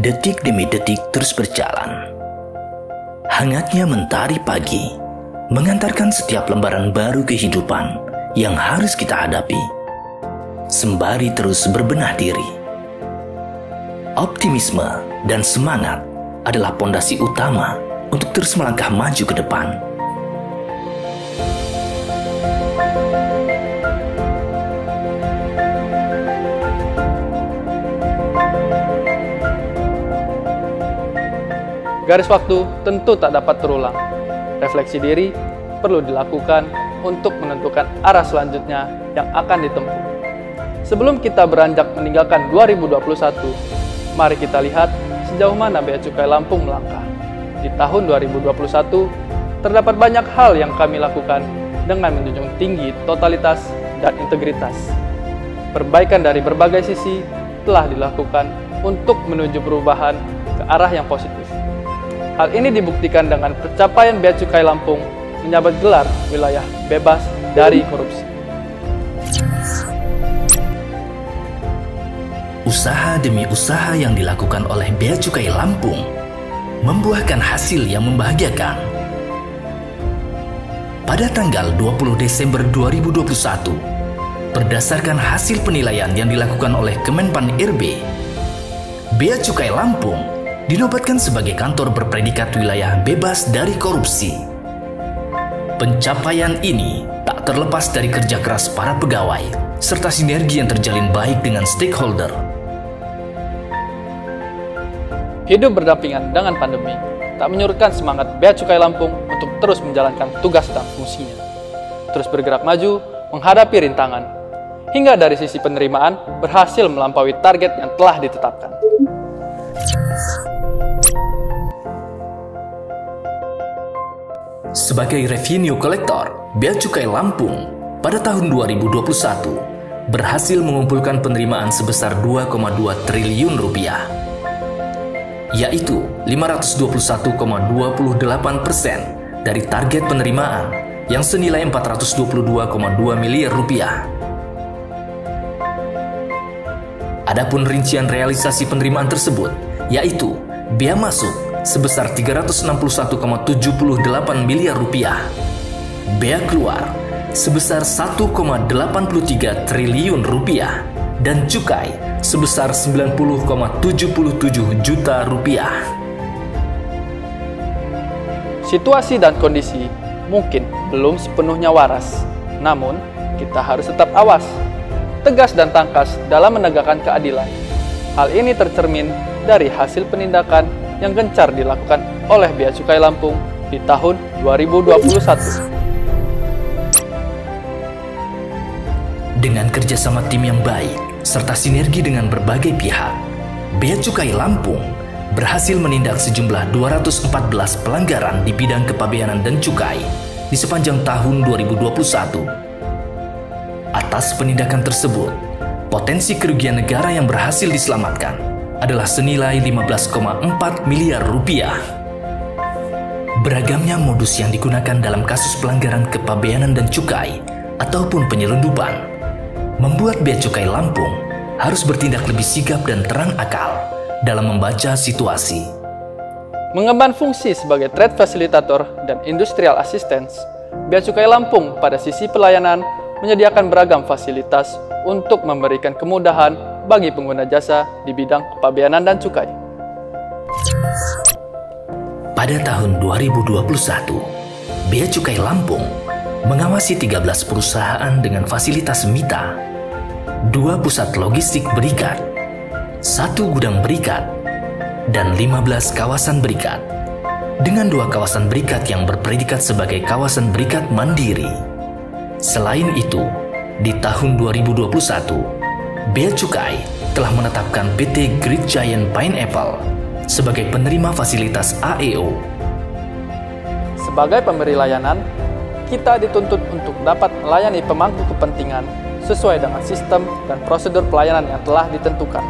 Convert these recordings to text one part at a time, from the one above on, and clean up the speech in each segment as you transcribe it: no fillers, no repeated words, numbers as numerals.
Detik demi detik terus berjalan. Hangatnya mentari pagi mengantarkan setiap lembaran baru kehidupan yang harus kita hadapi, sembari terus berbenah diri. Optimisme dan semangat adalah pondasi utama untuk terus melangkah maju ke depan. Garis waktu tentu tak dapat terulang. Refleksi diri perlu dilakukan untuk menentukan arah selanjutnya yang akan ditempuh. Sebelum kita beranjak meninggalkan 2021, mari kita lihat sejauh mana Bea Cukai Lampung melangkah. Di tahun 2021, terdapat banyak hal yang kami lakukan dengan menjunjung tinggi totalitas dan integritas. Perbaikan dari berbagai sisi telah dilakukan untuk menuju perubahan ke arah yang positif. Hal ini dibuktikan dengan pencapaian Bea Cukai Lampung menyabet gelar wilayah bebas dari korupsi. Usaha demi usaha yang dilakukan oleh Bea Cukai Lampung membuahkan hasil yang membahagiakan. Pada tanggal 20 Desember 2021, berdasarkan hasil penilaian yang dilakukan oleh Kemenpan RB, Bea Cukai Lampung dinobatkan sebagai kantor berpredikat wilayah bebas dari korupsi. Pencapaian ini tak terlepas dari kerja keras para pegawai, serta sinergi yang terjalin baik dengan stakeholder. Hidup berdampingan dengan pandemi tak menyurutkan semangat Bea Cukai Lampung untuk terus menjalankan tugas dan fungsinya. Terus bergerak maju menghadapi rintangan, hingga dari sisi penerimaan berhasil melampaui target yang telah ditetapkan. Sebagai revenue collector, Bea Cukai Lampung pada tahun 2021 berhasil mengumpulkan penerimaan sebesar 2,2 triliun rupiah, yaitu 521,28% dari target penerimaan yang senilai 422,2 miliar rupiah. Adapun rincian realisasi penerimaan tersebut, yaitu bea masuk sebesar 361,78 miliar rupiah, bea keluar sebesar 1,83 triliun rupiah, dan cukai sebesar 90,77 juta rupiah. Situasi dan kondisi mungkin belum sepenuhnya waras, namun kita harus tetap awas, tegas dan tangkas dalam menegakkan keadilan. Hal ini tercermin dari hasil penindakan yang gencar dilakukan oleh Bea Cukai Lampung di tahun 2021. Dengan kerjasama tim yang baik, serta sinergi dengan berbagai pihak, Bea Cukai Lampung berhasil menindak sejumlah 214 pelanggaran di bidang kepabeanan dan cukai di sepanjang tahun 2021. Atas penindakan tersebut, potensi kerugian negara yang berhasil diselamatkan adalah senilai 15,4 miliar rupiah. Beragamnya modus yang digunakan dalam kasus pelanggaran kepabeanan dan cukai ataupun penyelundupan membuat Bea Cukai Lampung harus bertindak lebih sigap dan terang akal dalam membaca situasi. Mengemban fungsi sebagai trade facilitator dan industrial assistance, Bea Cukai Lampung pada sisi pelayanan menyediakan beragam fasilitas untuk memberikan kemudahan bagi pengguna jasa di bidang kepabeanan dan cukai. Pada tahun 2021, Bea Cukai Lampung mengawasi 13 perusahaan dengan fasilitas mita, 2 pusat logistik berikat, 1 gudang berikat, dan 15 kawasan berikat, dengan 2 kawasan berikat yang berpredikat sebagai kawasan berikat mandiri. Selain itu, di tahun 2021, Bea Cukai telah menetapkan PT Great Giant Pineapple sebagai penerima fasilitas AEO. Sebagai pemberi layanan, kita dituntut untuk dapat melayani pemangku kepentingan sesuai dengan sistem dan prosedur pelayanan yang telah ditentukan.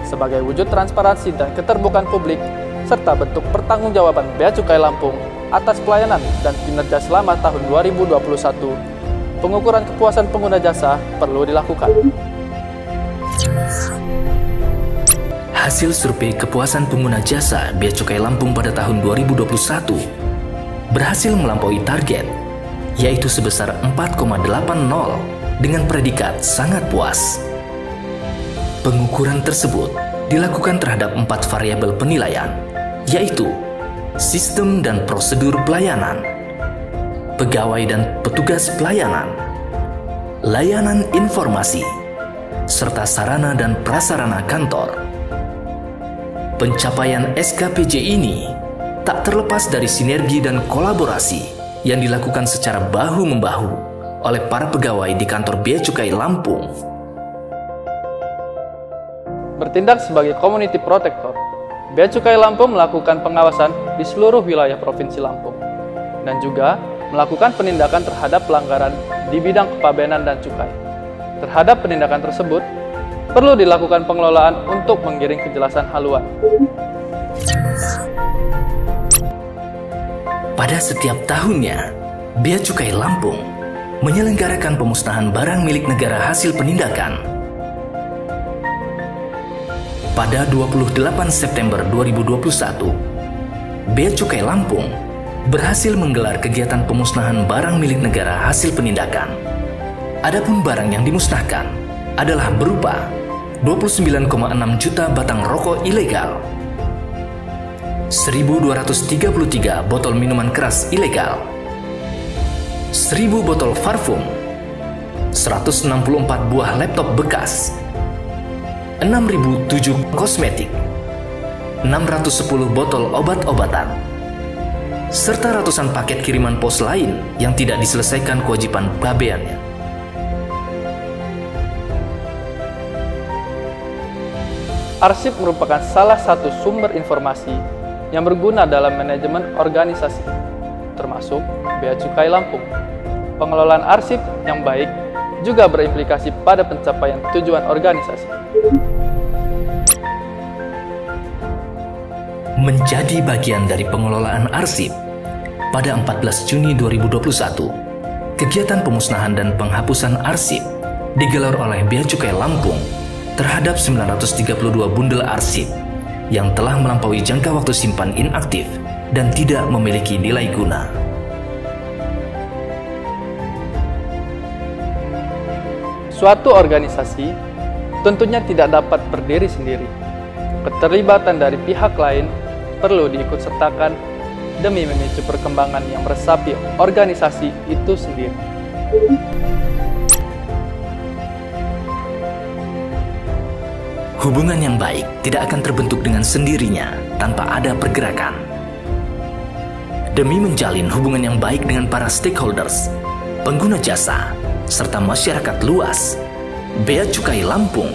Sebagai wujud transparansi dan keterbukaan publik, serta bentuk pertanggungjawaban Bea Cukai Lampung atas pelayanan dan kinerja selama tahun 2021, pengukuran kepuasan pengguna jasa perlu dilakukan. Hasil survei kepuasan pengguna jasa Bea Cukai Lampung pada tahun 2021 berhasil melampaui target, yaitu sebesar 4,80 dengan predikat sangat puas. Pengukuran tersebut dilakukan terhadap 4 variabel penilaian, yaitu sistem dan prosedur pelayanan, pegawai dan petugas pelayanan, layanan informasi, serta sarana dan prasarana kantor. Pencapaian SKPJ ini tak terlepas dari sinergi dan kolaborasi yang dilakukan secara bahu-membahu oleh para pegawai di kantor Bea Cukai Lampung. Bertindak sebagai community protector, Bea Cukai Lampung melakukan pengawasan di seluruh wilayah Provinsi Lampung dan juga melakukan penindakan terhadap pelanggaran di bidang kepabeanan dan cukai. Terhadap penindakan tersebut, perlu dilakukan pengelolaan untuk menggiring kejelasan haluan. Pada setiap tahunnya, Bea Cukai Lampung menyelenggarakan pemusnahan barang milik negara hasil penindakan. Pada 28 September 2021, Bea Cukai Lampung berhasil menggelar kegiatan pemusnahan barang milik negara hasil penindakan. Adapun barang yang dimusnahkan adalah berupa 29,6 juta batang rokok ilegal, 1.233 botol minuman keras ilegal, 1.000 botol parfum, 164 buah laptop bekas, 6.007 kosmetik, 610 botol obat-obatan, serta ratusan paket kiriman pos lain yang tidak diselesaikan kewajiban pabeannya. Arsip merupakan salah satu sumber informasi yang berguna dalam manajemen organisasi, termasuk Bea Cukai Lampung. Pengelolaan arsip yang baik juga berimplikasi pada pencapaian tujuan organisasi. Menjadi bagian dari pengelolaan arsip, pada 14 Juni 2021, kegiatan pemusnahan dan penghapusan arsip digelar oleh Bea Cukai Lampung terhadap 932 bundel arsip yang telah melampaui jangka waktu simpan inaktif dan tidak memiliki nilai guna. Suatu organisasi tentunya tidak dapat berdiri sendiri. Keterlibatan dari pihak lain perlu diikutsertakan demi memicu perkembangan yang meresapi organisasi itu sendiri. Hubungan yang baik tidak akan terbentuk dengan sendirinya tanpa ada pergerakan. Demi menjalin hubungan yang baik dengan para stakeholders, pengguna jasa, serta masyarakat luas, Bea Cukai Lampung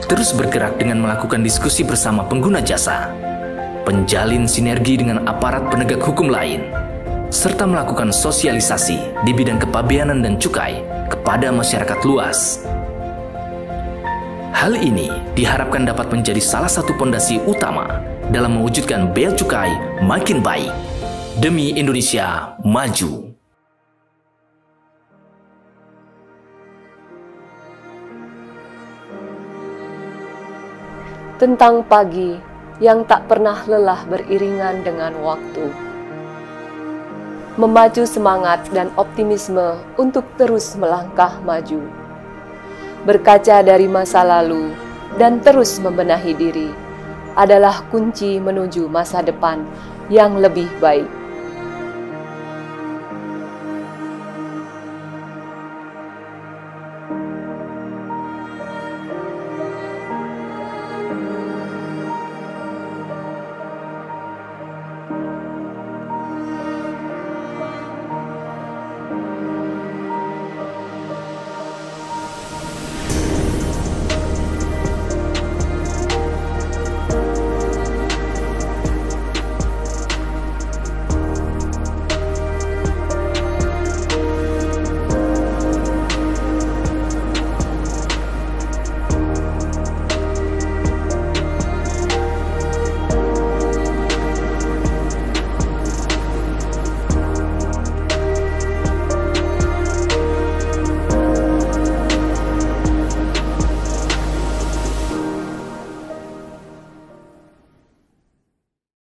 terus bergerak dengan melakukan diskusi bersama pengguna jasa, penjalin sinergi dengan aparat penegak hukum lain, serta melakukan sosialisasi di bidang kepabeanan dan cukai kepada masyarakat luas. Hal ini diharapkan dapat menjadi salah satu fondasi utama dalam mewujudkan Bea Cukai makin baik demi Indonesia maju. Tentang pagi yang tak pernah lelah beriringan dengan waktu. Memacu semangat dan optimisme untuk terus melangkah maju. Berkaca dari masa lalu dan terus membenahi diri adalah kunci menuju masa depan yang lebih baik.